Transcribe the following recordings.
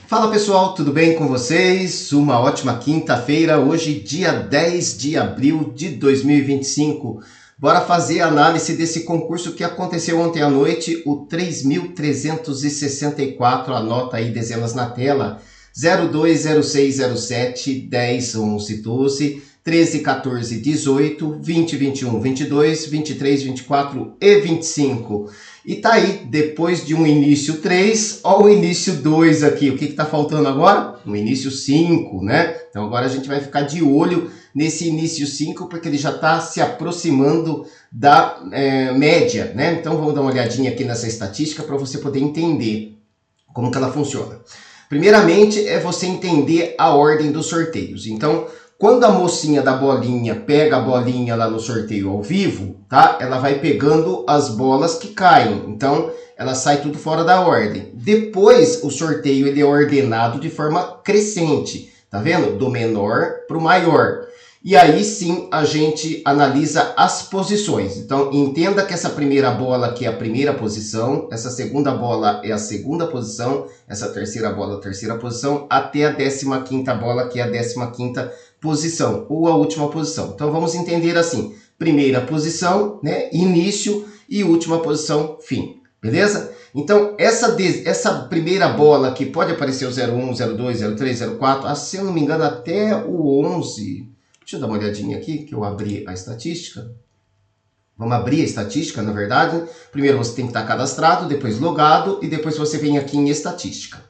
Fala pessoal, tudo bem com vocês? Uma ótima quinta-feira, hoje dia 10 de abril de 2025. Bora fazer a análise desse concurso que aconteceu ontem à noite, o 3.364, anota aí dezenas na tela, 02, 06, 07, 10, 11, 12, 13, 14, 18, 20, 21, 22, 23, 24 e 25. E tá aí, depois de um início 3, ó o início 2 aqui. O que tá faltando agora? Um início 5, né? Então agora a gente vai ficar de olho nesse início 5, porque ele já está se aproximando da média, né? Então vamos dar uma olhadinha aqui nessa estatística para você poder entender como que ela funciona. Primeiramente é você entender a ordem dos sorteios. Então, quando a mocinha da bolinha pega a bolinha lá no sorteio ao vivo, tá? Ela vai pegando as bolas que caem. Então, ela sai tudo fora da ordem. Depois, o sorteio ele é ordenado de forma crescente. Tá vendo? Do menor para o maior. E aí sim a gente analisa as posições. Então, entenda que essa primeira bola aqui é a primeira posição, essa segunda bola é a segunda posição, essa terceira bola é a terceira posição, até a 15ª bola, que é a 15ª posição, ou a última posição. Então, vamos entender assim, primeira posição, né, início, e última posição, fim. Beleza? Então, essa primeira bola aqui pode aparecer o 01, 02, 03, 04, se eu não me engano, até o 11... Deixa eu dar uma olhadinha aqui, que eu abri a estatística. Vamos abrir a estatística, na verdade. Primeiro você tem que estar cadastrado, depois logado, e depois você vem aqui em estatística.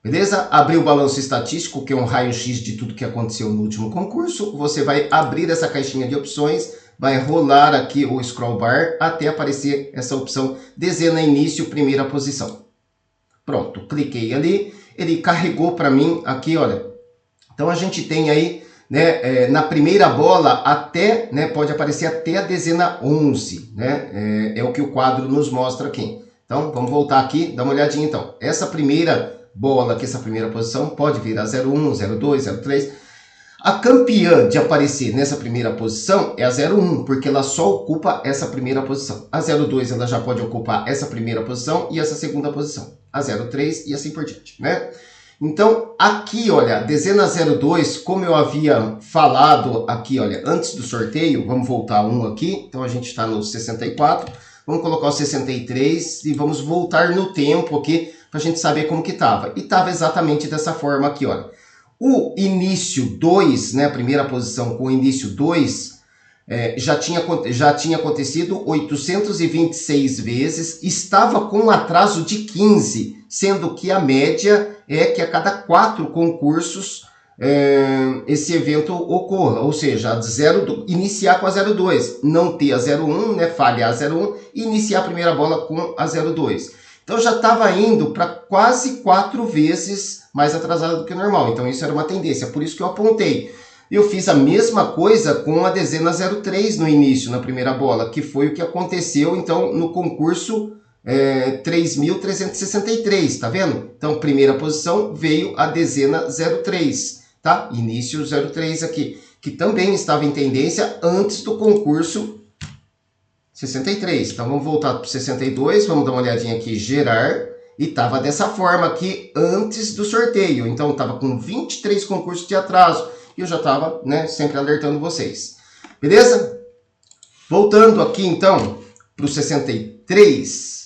Beleza? Abrir o balanço estatístico, que é um raio-x de tudo que aconteceu no último concurso. Você vai abrir essa caixinha de opções, vai rolar aqui o scroll bar até aparecer essa opção dezena início, primeira posição. Pronto, cliquei ali, ele carregou para mim aqui, olha. Então a gente tem aí, né, na primeira bola, até, né, pode aparecer até a dezena 11, né, é o que o quadro nos mostra aqui. Então, vamos voltar aqui, dá uma olhadinha então. Essa primeira bola aqui, essa primeira posição, pode vir a 01, 02, 03. A campeã de aparecer nessa primeira posição é a 01, porque ela só ocupa essa primeira posição. A 02 ela já pode ocupar essa primeira posição e essa segunda posição. A 03 e assim por diante, né? Então, aqui, olha, dezena 02, como eu havia falado aqui, olha, antes do sorteio, vamos voltar um aqui, então a gente está no 64, vamos colocar o 63 e vamos voltar no tempo aqui, para a gente saber como que estava. E estava exatamente dessa forma aqui, olha. O início 2, né, a primeira posição com o início 2, já tinha acontecido 826 vezes, estava com um atraso de 15, sendo que a média é que a cada 4 concursos esse evento ocorra, ou seja, iniciar com a 02, não ter a 01, né, falhar a 01 e iniciar a primeira bola com a 02. Então já estava indo para quase 4 vezes mais atrasado do que o normal, então isso era uma tendência, por isso que eu apontei. Eu fiz a mesma coisa com a dezena 03 no início, na primeira bola, que foi o que aconteceu então no concurso 3.363, tá vendo? Então, primeira posição veio a dezena 03, tá? Início 03 aqui, que também estava em tendência antes do concurso 63. Então, vamos voltar para o 62, vamos dar uma olhadinha aqui, gerar, e estava dessa forma aqui antes do sorteio. Então, estava com 23 concursos de atraso, e eu já estava, né, sempre alertando vocês. Beleza? Voltando aqui, então, para o 63...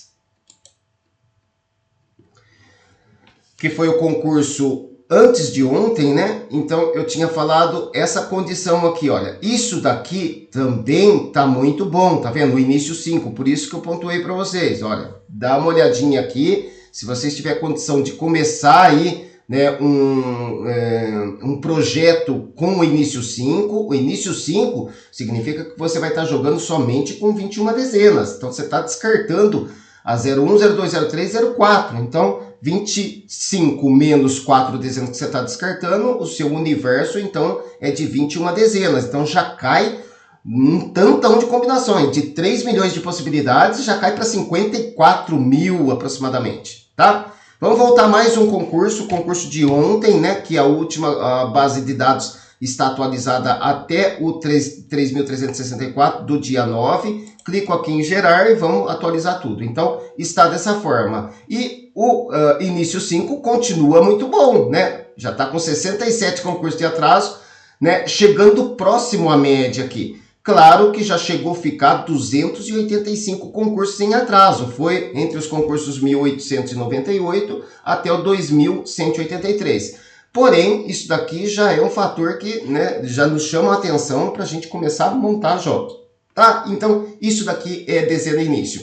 que foi o concurso antes de ontem, né? Então, eu tinha falado essa condição aqui, olha. Isso daqui também tá muito bom, tá vendo? O início 5, por isso que eu pontuei para vocês, olha. Dá uma olhadinha aqui, se vocês tiverem condição de começar aí, né, um projeto com o início 5. O início 5 significa que você vai estar jogando somente com 21 dezenas. Então, você está descartando a 01, 02, 03, 04. Então, 25 menos 4 dezenas que você está descartando, o seu universo, então, é de 21 dezenas. Então, já cai um tantão de combinações. De 3 milhões de possibilidades, já cai para 54 mil aproximadamente, tá? Vamos voltar mais um concurso, o concurso de ontem, né? Que a última base de dados está atualizada até o 3.364 do dia 9. Clico aqui em gerar e vamos atualizar tudo. Então, está dessa forma. E o início 5 continua muito bom, né? Já está com 67 concursos de atraso, né? Chegando próximo à média aqui. Claro que já chegou a ficar 285 concursos em atraso. Foi entre os concursos 1898 até o 2183. Porém, isso daqui já é um fator que, né, já nos chama a atenção para a gente começar a montar jogos. Tá? Então, isso daqui é dezena início.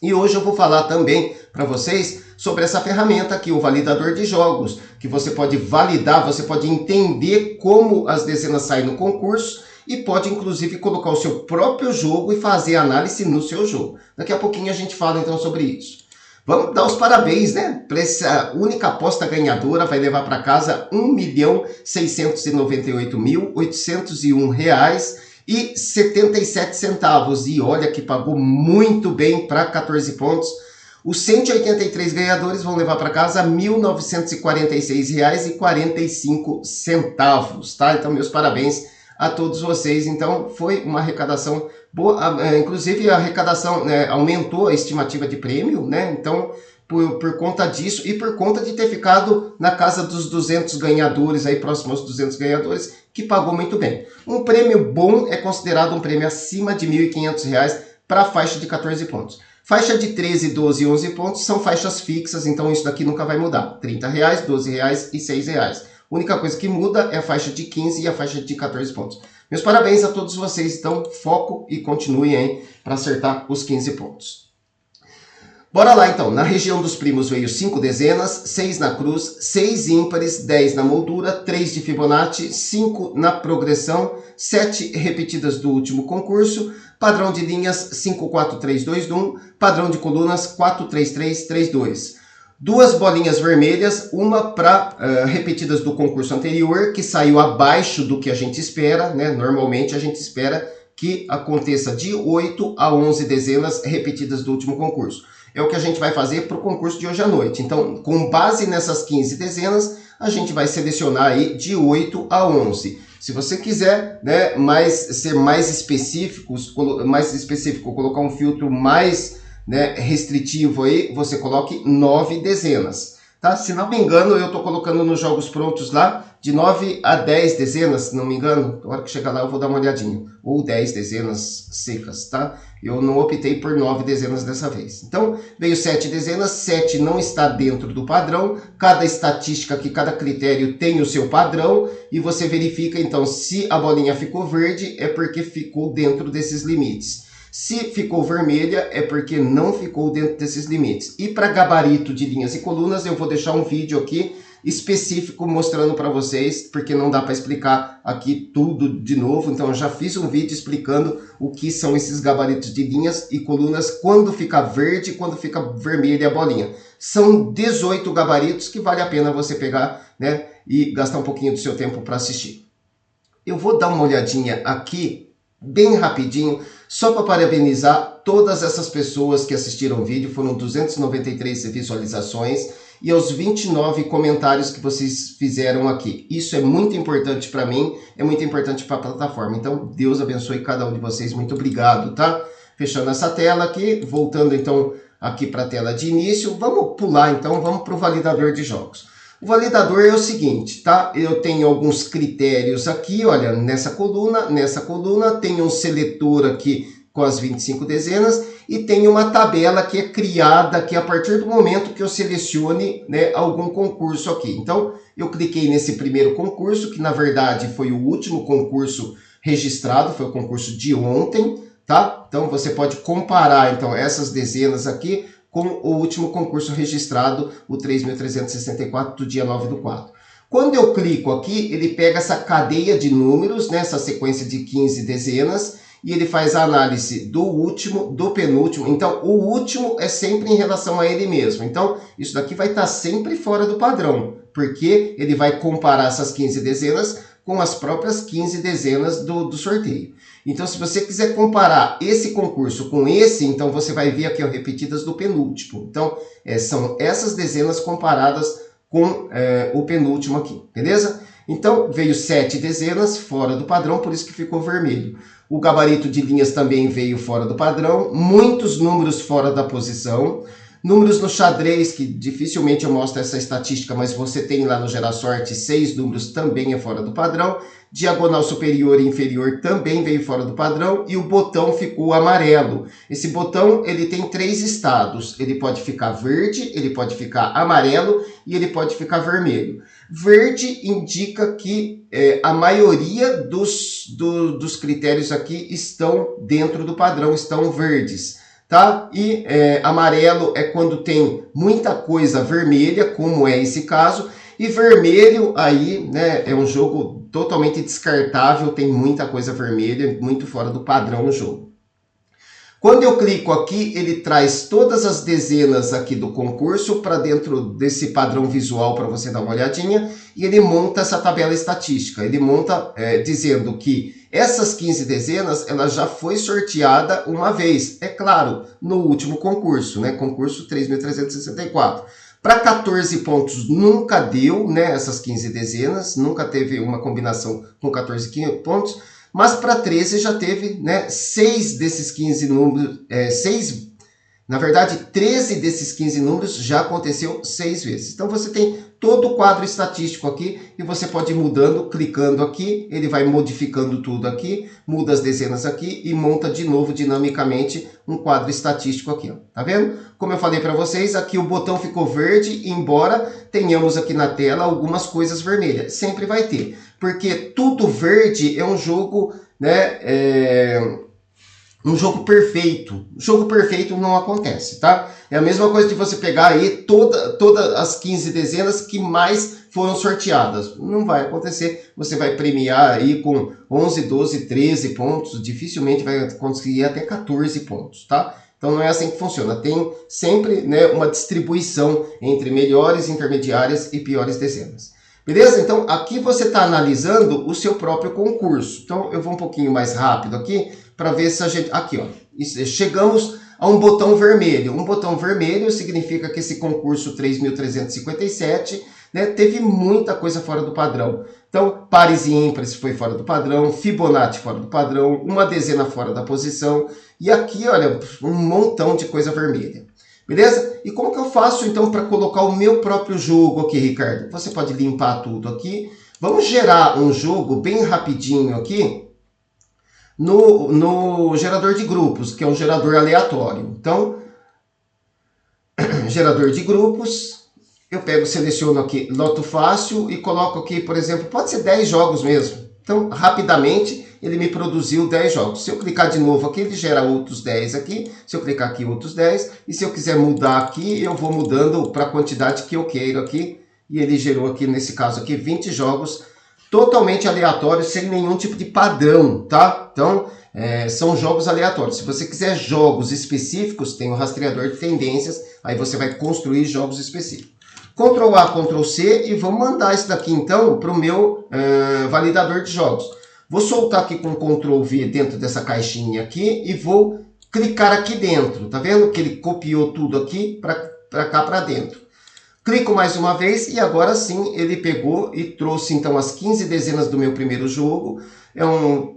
E hoje eu vou falar também para vocês sobre essa ferramenta aqui, o validador de jogos, que você pode validar, você pode entender como as dezenas saem no concurso, e pode, inclusive, colocar o seu próprio jogo e fazer análise no seu jogo. Daqui a pouquinho a gente fala, então, sobre isso. Vamos dar os parabéns, né? Para essa única aposta ganhadora, vai levar para casa R$ 1.698.801,77. E olha que pagou muito bem para 14 pontos. Os 183 ganhadores vão levar para casa R$ 1.946,45, tá? Então, meus parabéns a todos vocês. Então, foi uma arrecadação boa, inclusive a arrecadação, né, aumentou a estimativa de prêmio, né? Então, por conta disso e por conta de ter ficado na casa dos 200 ganhadores, aí próximo aos 200 ganhadores, que pagou muito bem. Um prêmio bom é considerado um prêmio acima de R$ 1.500 para a faixa de 14 pontos. Faixa de 13, 12 e 11 pontos são faixas fixas, então isso daqui nunca vai mudar. R$ 30, R$ 12 e R$ 6. A única coisa que muda é a faixa de 15 e a faixa de 14 pontos. Meus parabéns a todos vocês, então foco e continuem aí para acertar os 15 pontos. Bora lá então, na região dos primos veio 5 dezenas, 6 na cruz, 6 ímpares, 10 na moldura, 3 de Fibonacci, 5 na progressão, 7 repetidas do último concurso, padrão de linhas 54321, padrão de colunas 43332. 2 bolinhas vermelhas, uma para repetidas do concurso anterior, que saiu abaixo do que a gente espera, né? Normalmente a gente espera que aconteça de 8 a 11 dezenas repetidas do último concurso. É o que a gente vai fazer para o concurso de hoje à noite. Então, com base nessas 15 dezenas, a gente vai selecionar aí de 8 a 11. Se você quiser, né, ser mais específico, colocar um filtro mais, né, restritivo aí, você coloque 9 dezenas, tá? Se não me engano, eu estou colocando nos jogos prontos lá de 9 a 10 dezenas, se não me engano. Na hora que chegar lá eu vou dar uma olhadinha. Ou 10 dezenas secas, tá? Eu não optei por 9 dezenas dessa vez. Então, veio 7 dezenas, 7 não está dentro do padrão. Cada estatística aqui, cada critério tem o seu padrão. E você verifica, então, se a bolinha ficou verde, é porque ficou dentro desses limites. Se ficou vermelha, é porque não ficou dentro desses limites. E para gabarito de linhas e colunas, eu vou deixar um vídeo aqui específico mostrando para vocês, porque não dá para explicar aqui tudo de novo. Então, eu já fiz um vídeo explicando o que são esses gabaritos de linhas e colunas, quando fica verde e quando fica vermelha a bolinha. São 18 gabaritos que vale a pena você pegar, né, e gastar um pouquinho do seu tempo para assistir. Eu vou dar uma olhadinha aqui bem rapidinho, só para parabenizar todas essas pessoas que assistiram o vídeo. Foram 293 visualizações e aos 29 comentários que vocês fizeram aqui. Isso é muito importante para mim, é muito importante para a plataforma. Então, Deus abençoe cada um de vocês. Muito obrigado, tá? Fechando essa tela aqui, voltando então aqui para a tela de início. Vamos pular então, vamos para o validador de jogos. O validador é o seguinte, tá? Eu tenho alguns critérios aqui, olha, nessa coluna, tem um seletor aqui com as 25 dezenas e tem uma tabela que é criada aqui a partir do momento que eu selecione, né, algum concurso aqui. Então, eu cliquei nesse primeiro concurso, que na verdade foi o último concurso registrado, foi o concurso de ontem, tá? Então, você pode comparar então essas dezenas aqui com o último concurso registrado, o 3.364, do dia 9/4. Quando eu clico aqui, ele pega essa cadeia de números, né, essa sequência de 15 dezenas, e ele faz a análise do último, do penúltimo. Então, o último é sempre em relação a ele mesmo. Então, isso daqui vai estar sempre fora do padrão, porque ele vai comparar essas 15 dezenas com as próprias 15 dezenas do sorteio. Então, se você quiser comparar esse concurso com esse, então você vai ver aqui, ó, repetidas do penúltimo. Então, são essas dezenas comparadas com o penúltimo aqui, beleza? Então, veio 7 dezenas fora do padrão, por isso que ficou vermelho. O gabarito de linhas também veio fora do padrão, muitos números fora da posição. Números no xadrez, que dificilmente eu mostro essa estatística, mas você tem lá no Gerasorte 6 números, também é fora do padrão. Diagonal superior e inferior também veio fora do padrão e o botão ficou amarelo. Esse botão ele tem 3 estados, ele pode ficar verde, ele pode ficar amarelo e ele pode ficar vermelho. Verde indica que a maioria dos critérios aqui estão dentro do padrão, estão verdes. Tá? E amarelo é quando tem muita coisa vermelha, como é esse caso, e vermelho aí, né, é um jogo totalmente descartável, tem muita coisa vermelha, muito fora do padrão o jogo. Quando eu clico aqui, ele traz todas as dezenas aqui do concurso para dentro desse padrão visual para você dar uma olhadinha, e ele monta essa tabela estatística. Ele monta dizendo que essas 15 dezenas, ela já foi sorteada uma vez, é claro, no último concurso, né? Concurso 3.364. Para 14 pontos nunca deu, né? Essas 15 dezenas, nunca teve uma combinação com 14 pontos. Mas para 13 já teve, né, 6 desses 15 números, 13 desses 15 números já aconteceu 6 vezes. Então você tem todo o quadro estatístico aqui e você pode ir mudando, clicando aqui, ele vai modificando tudo aqui, muda as dezenas aqui e monta de novo dinamicamente um quadro estatístico aqui, ó. Tá vendo? Como eu falei para vocês, aqui o botão ficou verde, embora tenhamos aqui na tela algumas coisas vermelhas. Sempre vai ter, porque tudo verde é um jogo, né, um jogo perfeito. O jogo perfeito não acontece, tá? É a mesma coisa de você pegar aí todas as 15 dezenas que mais foram sorteadas. Não vai acontecer. Você vai premiar aí com 11, 12, 13 pontos. Dificilmente vai conseguir até 14 pontos, tá? Então não é assim que funciona. Tem sempre, né, uma distribuição entre melhores, intermediárias e piores dezenas. Beleza? Então aqui você está analisando o seu próprio concurso. Então eu vou um pouquinho mais rápido aqui para ver se a gente... Aqui, ó. Chegamos a um botão vermelho. Um botão vermelho significa que esse concurso 3.357, né, teve muita coisa fora do padrão. Então, pares e ímpares foi fora do padrão, Fibonacci fora do padrão, uma dezena fora da posição. E aqui, olha, um montão de coisa vermelha. Beleza? E como que eu faço, então, para colocar o meu próprio jogo aqui, Ricardo? Você pode limpar tudo aqui. Vamos gerar um jogo bem rapidinho aqui no gerador de grupos, que é um gerador aleatório. Então, gerador de grupos, eu seleciono aqui Loto Fácil e coloco aqui, por exemplo, pode ser 10 jogos mesmo. Então, rapidamente, ele me produziu 10 jogos. Se eu clicar de novo aqui, ele gera outros 10 aqui. Se eu clicar aqui, outros 10. E se eu quiser mudar aqui, eu vou mudando para a quantidade que eu queiro aqui. E ele gerou aqui, nesse caso aqui, 20 jogos totalmente aleatórios, sem nenhum tipo de padrão, tá? Então, são jogos aleatórios. Se você quiser jogos específicos, tem o rastreador de tendências. Aí você vai construir jogos específicos. Ctrl A, Ctrl C e vamos mandar isso daqui então para o meu validador de jogos. Vou soltar aqui com Ctrl V dentro dessa caixinha aqui e vou clicar aqui dentro. Tá vendo que ele copiou tudo aqui para cá para dentro. Clico mais uma vez e agora sim ele pegou e trouxe então as 15 dezenas do meu primeiro jogo.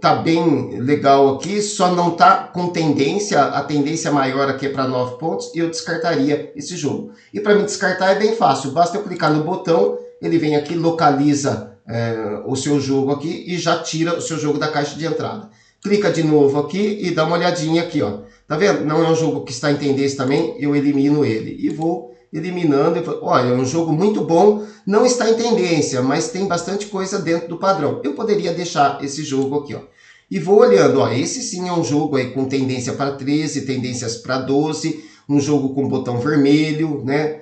Tá bem legal aqui, só não tá com tendência, a tendência maior aqui é para 9 pontos e eu descartaria esse jogo. E para me descartar é bem fácil, basta eu clicar no botão, ele vem aqui, localiza o seu jogo aqui e já tira o seu jogo da caixa de entrada. Clica de novo aqui e dá uma olhadinha aqui, ó. Tá vendo? Não é um jogo que está em tendência também, eu elimino ele e vou eliminando. Olha, é um jogo muito bom, não está em tendência, mas tem bastante coisa dentro do padrão. Eu poderia deixar esse jogo aqui, ó. E vou olhando, ó, esse sim é um jogo aí com tendência para 13, tendências para 12, um jogo com botão vermelho, né?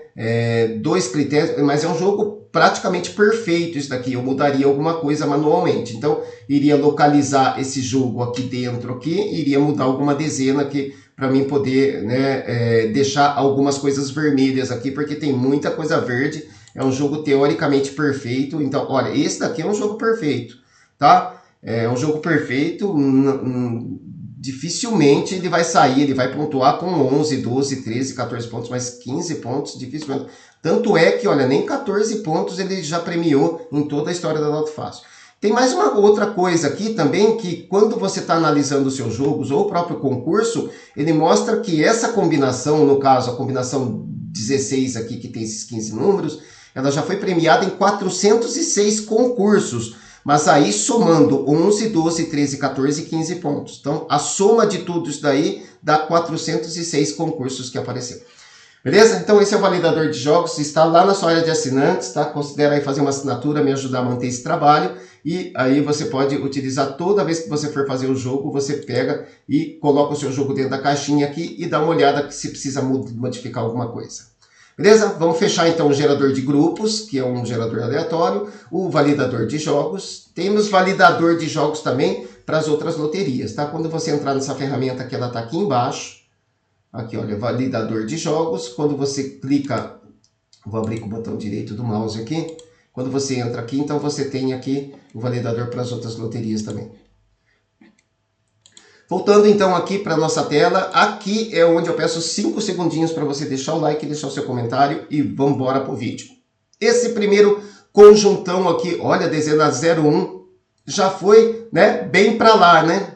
2 critérios, mas é um jogo praticamente perfeito isso daqui. Eu mudaria alguma coisa manualmente. Então, iria localizar esse jogo aqui dentro, aqui, iria mudar alguma dezena aqui, para mim poder, né, deixar algumas coisas vermelhas aqui, porque tem muita coisa verde. É um jogo teoricamente perfeito. Então, olha, esse daqui é um jogo perfeito, tá? É um jogo perfeito. Dificilmente ele vai sair, ele vai pontuar com 11, 12, 13, 14 pontos, mas 15 pontos, dificilmente. Tanto é que, olha, nem 14 pontos ele já premiou em toda a história da Loto Fácil. Tem mais uma outra coisa aqui também, que quando você está analisando os seus jogos ou o próprio concurso, ele mostra que essa combinação, no caso a combinação 16 aqui, que tem esses 15 números, ela já foi premiada em 406 concursos, mas aí somando 11, 12, 13, 14 e 15 pontos. Então, a soma de tudo isso daí dá 406 concursos que apareceram. Beleza? Então, esse é o validador de jogos, está lá na sua área de assinantes, tá? Considera aí fazer uma assinatura, me ajudar a manter esse trabalho, e aí você pode utilizar toda vez que você for fazer o jogo, você pega e coloca o seu jogo dentro da caixinha aqui e dá uma olhada se precisa modificar alguma coisa. Beleza? Vamos fechar então o gerador de grupos, que é um gerador aleatório, o validador de jogos. Temos validador de jogos também para as outras loterias, tá? Quando você entrar nessa ferramenta que ela está aqui embaixo, aqui olha, validador de jogos, quando você clica, vou abrir com o botão direito do mouse aqui, quando você entra aqui, então você tem aqui o validador para as outras loterias também. Voltando então aqui para a nossa tela, aqui é onde eu peço 5 segundinhos para você deixar o like, deixar o seu comentário e vamos embora para o vídeo. Esse primeiro conjuntão aqui, olha, a dezena 01, já foi, né, bem para lá, né?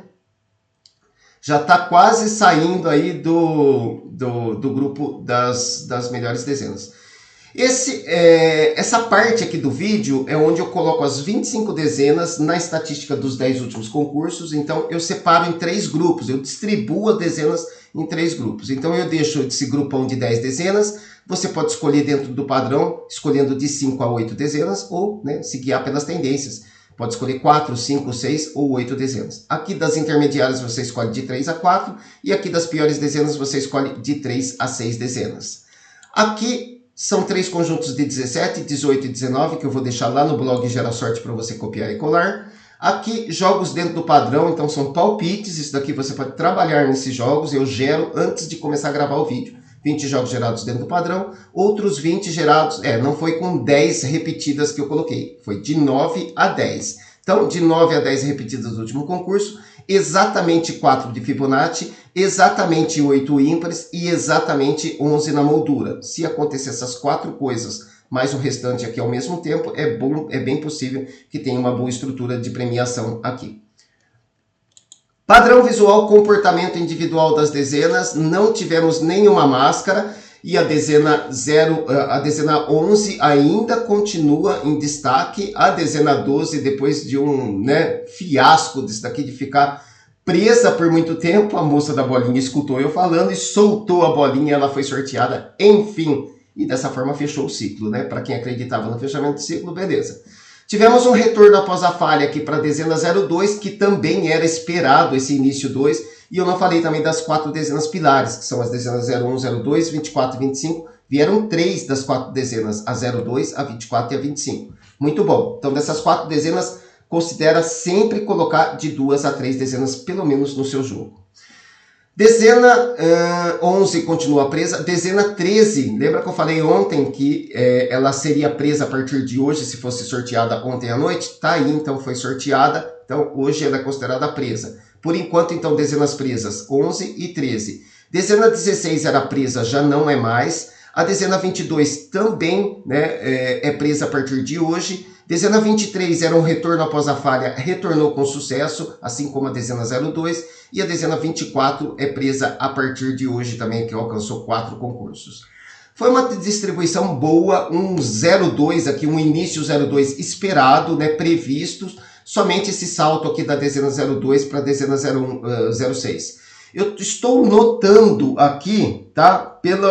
Já está quase saindo aí do grupo das melhores dezenas. Essa parte aqui do vídeo é onde eu coloco as 25 dezenas na estatística dos 10 últimos concursos. Então, eu separo em 3 grupos, eu distribuo as dezenas em 3 grupos. Então, eu deixo esse grupão de 10 dezenas, você pode escolher dentro do padrão, escolhendo de 5 a 8 dezenas, ou, né, se guiar pelas tendências. Pode escolher 4, 5, 6 ou 8 dezenas. Aqui das intermediárias você escolhe de 3 a 4, e aqui das piores dezenas você escolhe de 3 a 6 dezenas. Aqui são 3 conjuntos de 17, 18 e 19, que eu vou deixar lá no blog Gera Sorte para você copiar e colar. Aqui, jogos dentro do padrão, então são palpites, isso daqui você pode trabalhar nesses jogos, eu gero antes de começar a gravar o vídeo. 20 jogos gerados dentro do padrão, outros 20 gerados, não foi com 10 repetidas que eu coloquei, foi de 9 a 10. Então, de 9 a 10 repetidas do último concurso, exatamente 4 de Fibonacci, exatamente 8 ímpares e exatamente 11 na moldura. Se acontecer essas 4 coisas, mais o restante aqui ao mesmo tempo, é bem possível que tenha uma boa estrutura de premiação aqui. Padrão visual, comportamento individual das dezenas, não tivemos nenhuma máscara e a dezena 11 ainda continua em destaque. A dezena 12, depois de um fiasco disso daqui de ficar presa por muito tempo, a moça da bolinha escutou eu falando e soltou a bolinha, ela foi sorteada, enfim. E dessa forma fechou o ciclo, né? Para quem acreditava no fechamento do ciclo, beleza. Tivemos um retorno após a falha aqui para a dezena 02, que também era esperado esse início 2. E eu não falei também das 4 dezenas pilares, que são as dezenas 01, 02, 24 e 25. Vieram 3 das 4 dezenas, a 02, a 24 e a 25. Muito bom. Então, dessas 4 dezenas, considera sempre colocar de 2 a 3 dezenas, pelo menos, no seu jogo. Dezena 11 continua presa. Dezena 13, lembra que eu falei ontem que ela seria presa a partir de hoje, se fosse sorteada ontem à noite? Tá aí, então foi sorteada. Então, hoje ela é considerada presa. Por enquanto, então, dezenas presas 11 e 13. Dezena 16 era presa, já não é mais. A dezena 22 também, né, é presa a partir de hoje. Dezena 23 era um retorno após a falha, retornou com sucesso, assim como a dezena 02. E a dezena 24 é presa a partir de hoje também, que alcançou 4 concursos. Foi uma distribuição boa, um 02 aqui, um início 02 esperado, né, previsto. Somente esse salto aqui da dezena 02 para a dezena 06. Eu estou notando aqui, tá, pelo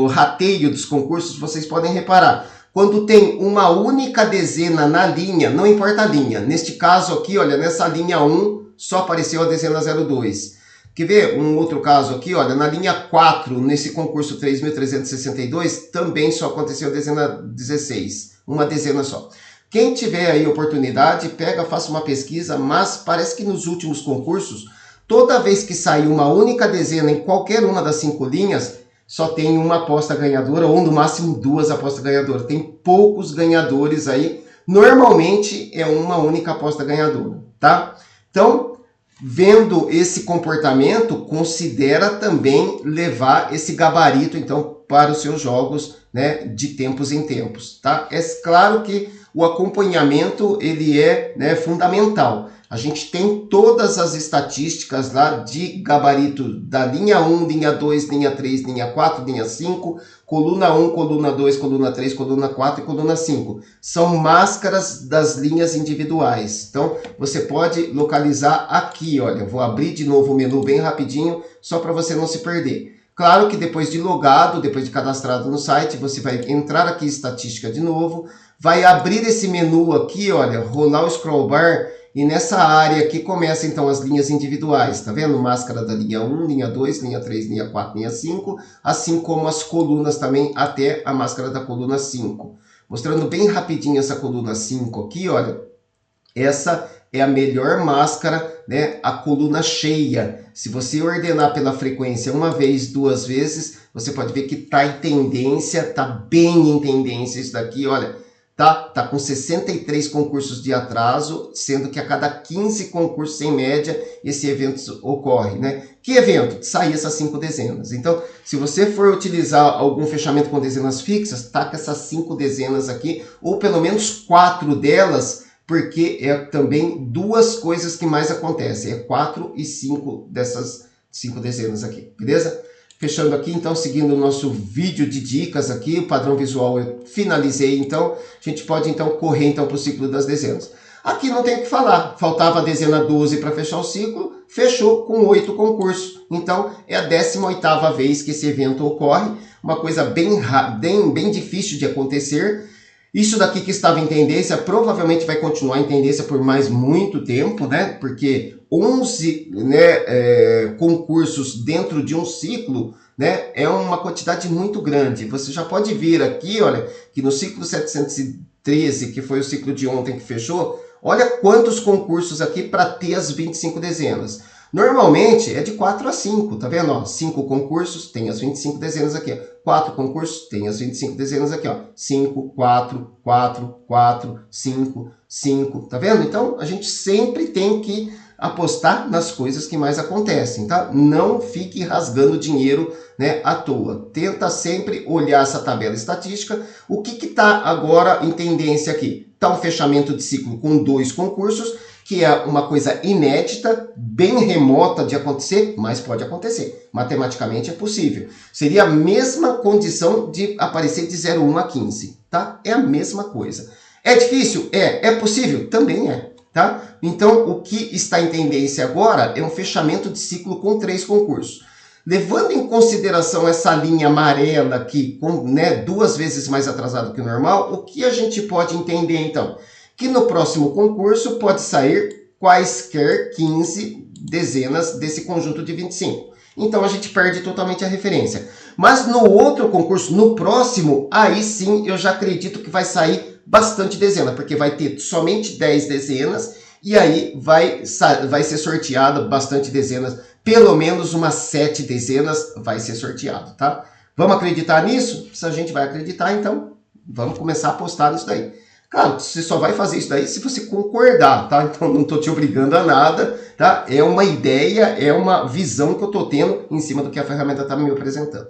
rateio dos concursos, vocês podem reparar. Quando tem uma única dezena na linha, não importa a linha. Neste caso aqui, olha, nessa linha 1, só apareceu a dezena 02. Quer ver um outro caso aqui? Olha, na linha 4, nesse concurso 3.362, também só aconteceu a dezena 16. Uma dezena só. Quem tiver aí oportunidade, pega, faça uma pesquisa, mas parece que nos últimos concursos, toda vez que sair uma única dezena em qualquer uma das 5 linhas, só tem uma aposta ganhadora, ou no máximo 2 apostas ganhadoras. Tem poucos ganhadores aí. Normalmente é uma única aposta ganhadora, tá? Então, vendo esse comportamento, considera também levar esse gabarito, então, para os seus jogos, né, de tempos em tempos, tá? É claro que o acompanhamento, ele é, né, fundamental. A gente tem todas as estatísticas lá de gabarito da linha 1, linha 2, linha 3, linha 4, linha 5, coluna 1, coluna 2, coluna 3, coluna 4 e coluna 5. São máscaras das linhas individuais. Então, você pode localizar aqui, olha, vou abrir de novo o menu bem rapidinho, só para você não se perder. Claro que depois de logado, depois de cadastrado no site, você vai entrar aqui em estatística de novo, vai abrir esse menu aqui, olha, rolar o scroll bar, e nessa área aqui começa então as linhas individuais, tá vendo? Máscara da linha 1, linha 2, linha 3, linha 4, linha 5, assim como as colunas também até a máscara da coluna 5. Mostrando bem rapidinho essa coluna 5 aqui, olha, essa é a melhor máscara, né? A coluna cheia. Se você ordenar pela frequência uma vez, duas vezes, você pode ver que tá em tendência, tá bem em tendência isso daqui, olha. Tá com 63 concursos de atraso, sendo que a cada 15 concursos em média esse evento ocorre, né? Que evento? Sair essas 5 dezenas. Então, se você for utilizar algum fechamento com dezenas fixas, tá com essas 5 dezenas aqui, ou pelo menos 4 delas, porque é também duas coisas que mais acontecem, é 4 e 5 dessas 5 dezenas aqui, beleza? Fechando aqui, então, seguindo o nosso vídeo de dicas aqui, o padrão visual eu finalizei, então, a gente pode, então, correr, então, para o ciclo das dezenas. Aqui não tem o que falar, faltava a dezena 12 para fechar o ciclo, fechou com 8 concursos. Então, é a 18ª vez que esse evento ocorre, uma coisa bem difícil de acontecer. Isso daqui que estava em tendência, provavelmente vai continuar em tendência por mais muito tempo, né? Porque 11 concursos dentro de um ciclo, né, é uma quantidade muito grande. Você já pode ver aqui, olha, que no ciclo 713, que foi o ciclo de ontem que fechou, olha quantos concursos aqui para ter as 25 dezenas. Normalmente é de 4 a 5, tá vendo? Ó, 5 concursos, tem as 25 dezenas aqui. Ó. 4 concursos, tem as 25 dezenas aqui. Ó. 5, 4, 4, 4, 5, 5, tá vendo? Então, a gente sempre tem que apostar nas coisas que mais acontecem, tá? Não fique rasgando dinheiro, né, à toa. Tenta sempre olhar essa tabela estatística. O que está agora em tendência aqui? Está um fechamento de ciclo com 2 concursos, que é uma coisa inédita, bem remota de acontecer, mas pode acontecer. Matematicamente é possível. Seria a mesma condição de aparecer de 01 a 15, tá? É a mesma coisa. É difícil? É possível? Também é, tá? Então, o que está em tendência agora é um fechamento de ciclo com 3 concursos. Levando em consideração essa linha amarela aqui, com, né, 2 vezes mais atrasado que o normal, o que a gente pode entender então? Que no próximo concurso pode sair quaisquer 15 dezenas desse conjunto de 25. Então a gente perde totalmente a referência. Mas no outro concurso, no próximo, aí sim eu já acredito que vai sair bastante dezena, porque vai ter somente 10 dezenas e aí vai ser sorteado bastante dezenas, pelo menos umas 7 dezenas vai ser sorteado, tá? Vamos acreditar nisso? Se a gente vai acreditar, então vamos começar a apostar nisso daí. Claro, você só vai fazer isso daí se você concordar, tá? Então não estou te obrigando a nada, tá? É uma ideia, é uma visão que eu estou tendo em cima do que a ferramenta está me apresentando.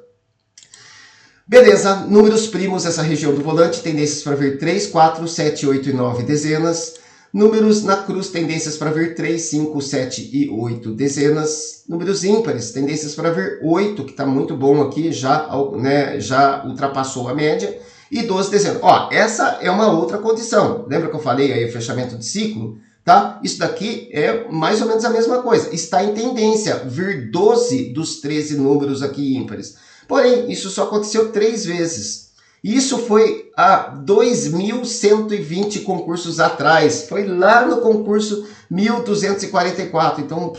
Beleza, números primos, essa região do volante, tendências para vir 3, 4, 7, 8 e 9 dezenas. Números na cruz, tendências para vir 3, 5, 7 e 8 dezenas. Números ímpares, tendências para vir 8, que está muito bom aqui, já ultrapassou a média. E 12 dezenas. Ó, essa é uma outra condição. Lembra que eu falei aí o fechamento de ciclo? Tá? Isso daqui é mais ou menos a mesma coisa. Está em tendência vir 12 dos 13 números aqui ímpares. Porém, isso só aconteceu 3 vezes. Isso foi há 2.120 concursos atrás. Foi lá no concurso 1244. Então,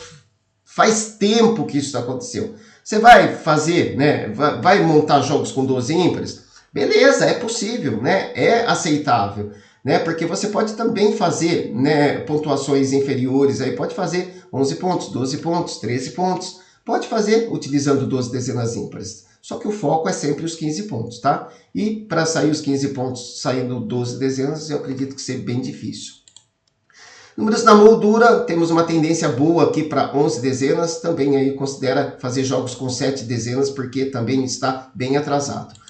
faz tempo que isso aconteceu. Você vai fazer, né? Vai montar jogos com 12 ímpares? Beleza, é possível, né? É aceitável, né? Porque você pode também fazer, né, pontuações inferiores, aí pode fazer 11 pontos, 12 pontos, 13 pontos. Pode fazer utilizando 12 dezenas ímpares. Só que o foco é sempre os 15 pontos, tá? E para sair os 15 pontos saindo 12 dezenas, eu acredito que seja bem difícil. Números na moldura, temos uma tendência boa aqui para 11 dezenas. Também aí considera fazer jogos com 7 dezenas, porque também está bem atrasado.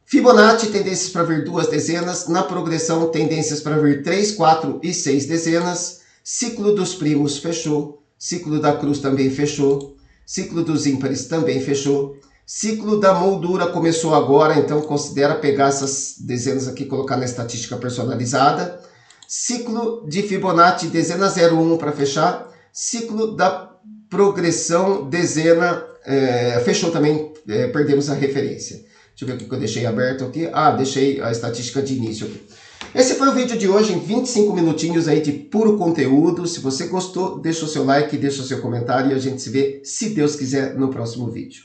Fibonacci, tendências para vir 2 dezenas. Na progressão, tendências para vir 3, 4 e 6 dezenas. Ciclo dos primos fechou. Ciclo da cruz também fechou. Ciclo dos ímpares também fechou. Ciclo da moldura começou agora, então considera pegar essas dezenas aqui e colocar na estatística personalizada. Ciclo de Fibonacci, dezena 01 para fechar. Ciclo da progressão, dezena, fechou também, perdemos a referência. Deixa eu ver o que eu deixei aberto aqui. Deixei a estatística de início aqui. Esse foi o vídeo de hoje, em 25 minutinhos aí de puro conteúdo. Se você gostou, deixa o seu like, deixa o seu comentário e a gente se vê, se Deus quiser, no próximo vídeo.